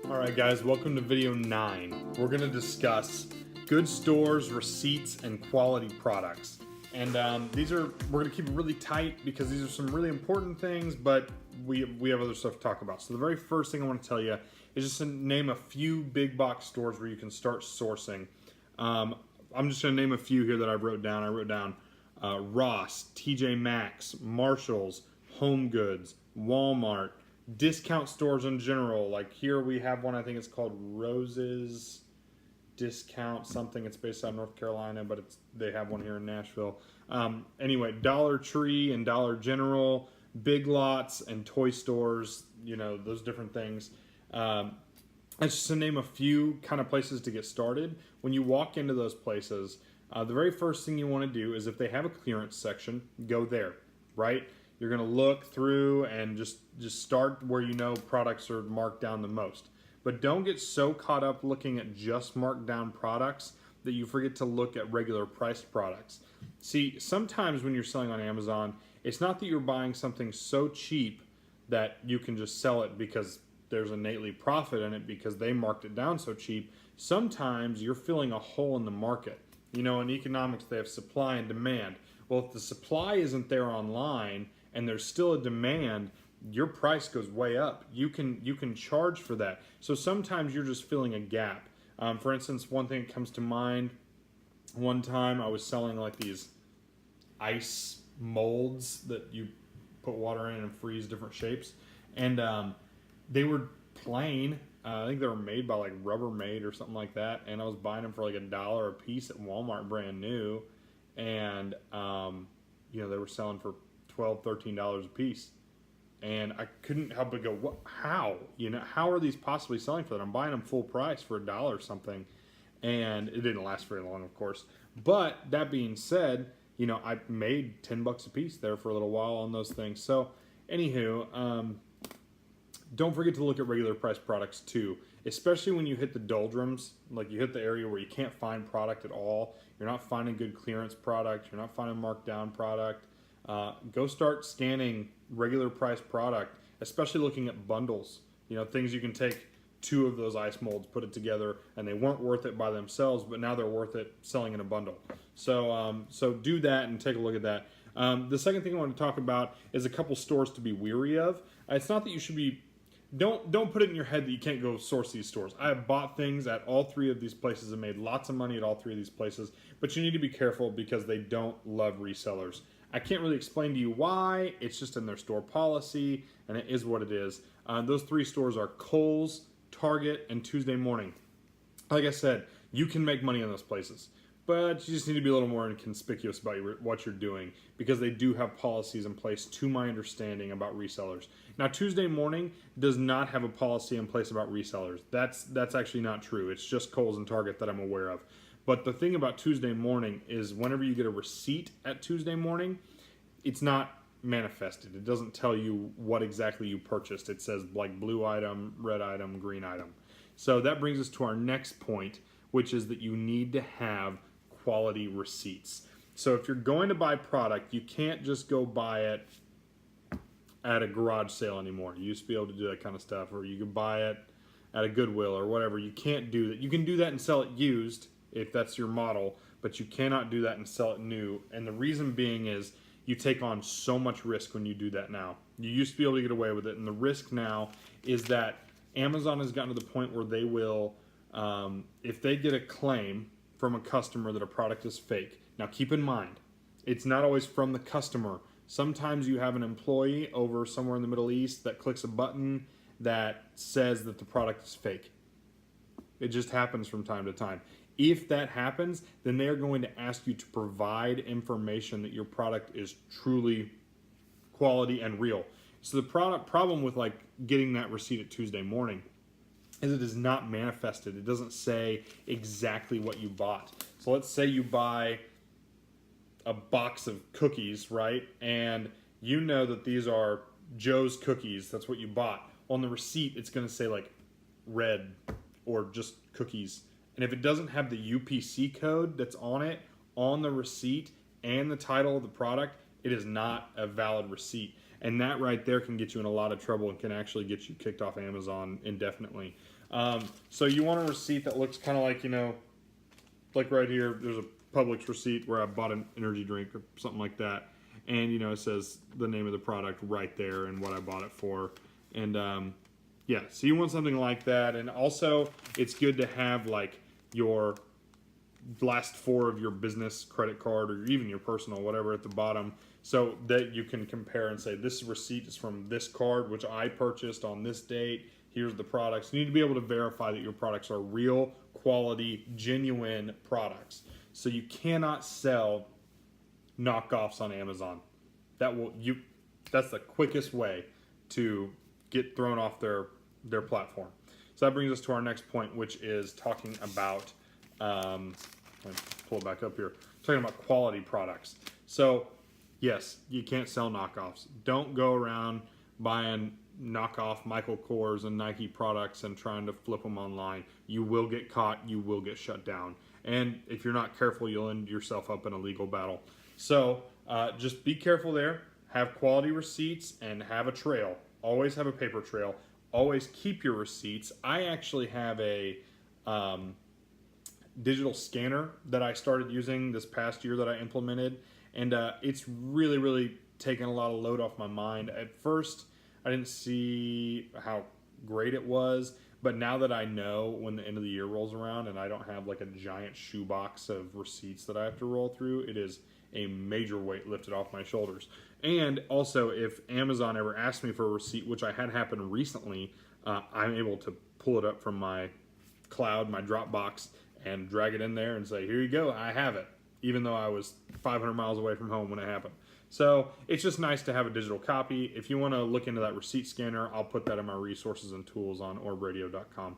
Alright guys, welcome to video 9. We're going to discuss good stores, receipts, and quality products. And we're going to keep it really tight because these are some really important things, but we have other stuff to talk about. So the very first thing I want to tell you is just to name a few big box stores where you can start sourcing. I'm just going to name a few here that I wrote down. I wrote down Ross, TJ Maxx, Marshalls, Home Goods, Walmart, discount stores in general. Like here we have one, I think it's called Rose's Discount something. It's based out of North Carolina, but they have one here in Nashville. Anyway, Dollar Tree and Dollar General, Big Lots and toy stores, you know, those different things. That's just to name a few kind of places to get started. When you walk into those places, the very first thing you want to do is if they have a clearance section, go there, right? You're going to look through and just start where you know products are marked down the most. But don't get so caught up looking at just marked down products that you forget to look at regular priced products. See, sometimes when you're selling on Amazon, it's not that you're buying something so cheap that you can just sell it because there's innately profit in it because they marked it down so cheap. Sometimes you're filling a hole in the market. You know, in economics, they have supply and demand. Well, if the supply isn't there online and there's still a demand, your price goes way up. You can charge for that. So sometimes you're just filling a gap. For instance, one thing that comes to mind, one time I was selling like these ice molds that you put water in and freeze different shapes. And they were plain. I think they were made by like Rubbermaid or something like that. And I was buying them for like $1 a piece at Walmart brand new. And you know, they were selling for $12, $13 a piece. And I couldn't help but go, what? How? You know, how are these possibly selling for that? I'm buying them full price for $1 or something. And it didn't last very long, of course. But that being said, you know, I made $10 a piece there for a little while on those things. So, anywho, don't forget to look at regular price products too, especially when you hit the doldrums, like you hit the area where you can't find product at all. You're not finding good clearance product. You're not finding marked down product. Go start scanning regular price product, especially looking at bundles. You know, things you can take 2 of those ice molds, put it together, and they weren't worth it by themselves, but now they're worth it selling in a bundle. So, so do that and take a look at that. The second thing I want to talk about is a couple stores to be weary of. It's not that you should be. Don't put it in your head that you can't go source these stores. I have bought things at all 3 of these places and made lots of money at all 3 of these places, but you need to be careful because they don't love resellers. I can't really explain to you why. It's just in their store policy, and it is what it is. Those 3 stores are Kohl's, Target, and Tuesday Morning. Like I said, you can make money in those places, but you just need to be a little more inconspicuous about what you're doing because they do have policies in place, to my understanding, about resellers. Now, Tuesday Morning does not have a policy in place about resellers. That's actually not true. It's just Kohl's and Target that I'm aware of. But the thing about Tuesday Morning is whenever you get a receipt at Tuesday Morning, it's not manifested. It doesn't tell you what exactly you purchased. It says like blue item, red item, green item. So that brings us to our next point, which is that you need to have quality receipts. So if you're going to buy product, you can't just go buy it at a garage sale anymore. You used to be able to do that kind of stuff, or you could buy it at a Goodwill or whatever. You can't do that. You can do that and sell it used if that's your model, but you cannot do that and sell it new. And the reason being is you take on so much risk when you do that now. You used to be able to get away with it, and the risk now is that Amazon has gotten to the point where they will, if they get a claim from a customer that a product is fake. Now keep in mind, it's not always from the customer. Sometimes you have an employee over somewhere in the Middle East that clicks a button that says that the product is fake. It just happens from time to time. If that happens, then they are going to ask you to provide information that your product is truly quality and real. So the problem with like getting that receipt at Tuesday Morning is it is not manifested. It doesn't say exactly what you bought. So let's say you buy a box of cookies, right? And you know that these are Joe's cookies. That's what you bought. On the receipt, it's going to say like red or just cookies. And if it doesn't have the UPC code that's on it, on the receipt, and the title of the product, it is not a valid receipt. And that right there can get you in a lot of trouble and can actually get you kicked off Amazon indefinitely. So you want a receipt that looks kind of like, you know, like right here, there's a Publix receipt where I bought an energy drink or something like that. And, you know, it says the name of the product right there and what I bought it for. And, yeah, so you want something like that. And also, it's good to have, like, your last 4 of your business credit card or even your personal, whatever, at the bottom, so that you can compare and say, this receipt is from this card, which I purchased on this date. Here's the products. You need to be able to verify that your products are real, quality, genuine products. So you cannot sell knockoffs on Amazon. That's the quickest way to get thrown off their platform. So that brings us to our next point, which is talking about, let me pull it back up here, talking about quality products. So yes, you can't sell knockoffs. Don't go around buying knockoff Michael Kors and Nike products and trying to flip them online. You will get caught, you will get shut down. And if you're not careful, you'll end yourself up in a legal battle. So just be careful there. Have quality receipts and have a trail. Always have a paper trail. Always keep your receipts. I actually have a digital scanner that I started using this past year that I implemented. And it's really, really taken a lot of load off my mind. At first, I didn't see how great it was. But now that I know when the end of the year rolls around and I don't have like a giant shoebox of receipts that I have to roll through, it is a major weight lifted off my shoulders. And also, if Amazon ever asks me for a receipt, which I had happen recently, I'm able to pull it up from my cloud, my Dropbox, and drag it in there and say, here you go, I have it, even though I was 500 miles away from home when it happened. So it's just nice to have a digital copy. If you want to look into that receipt scanner, I'll put that in my resources and tools on orbradio.com.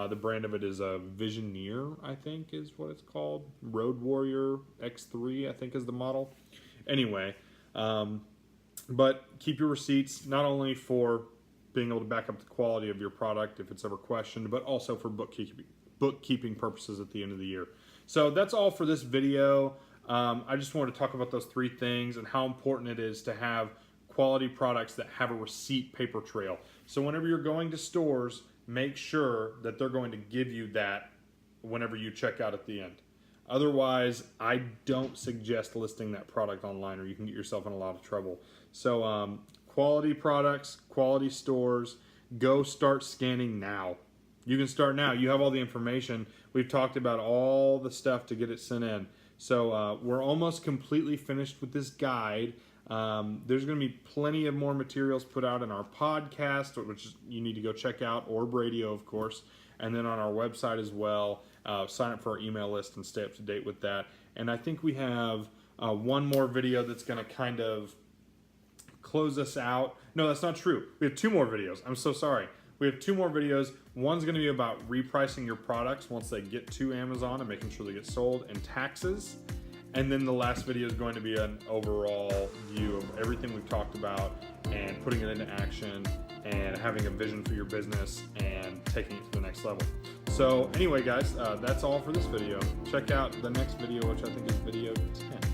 The brand of it is a Visioneer, I think is what it's called. Road Warrior X3, I think is the model. Anyway, but keep your receipts not only for being able to back up the quality of your product if it's ever questioned, but also for bookkeeping purposes at the end of the year. So that's all for this video. I just wanted to talk about those 3 things and how important it is to have quality products that have a receipt paper trail. So whenever you're going to stores, make sure that they're going to give you that whenever you check out at the end. Otherwise, I don't suggest listing that product online or you can get yourself in a lot of trouble. So quality products, quality stores, go start scanning now. You can start now. You have all the information. We've talked about all the stuff to get it sent in. So we're almost completely finished with this guide. There's going to be plenty of more materials put out in our podcast, which you need to go check out, ORB Radio, of course, and then on our website as well. Sign up for our email list and stay up to date with that. And I think we have one more video that's going to kind of close us out. No, that's not true. We have 2 more videos. I'm so sorry. We have 2 more videos. One's going to be about repricing your products once they get to Amazon and making sure they get sold, and taxes. And then the last video is going to be an overall view of everything we've talked about and putting it into action and having a vision for your business and taking it to the next level. So anyway, guys, that's all for this video. Check out the next video, which I think is video 10.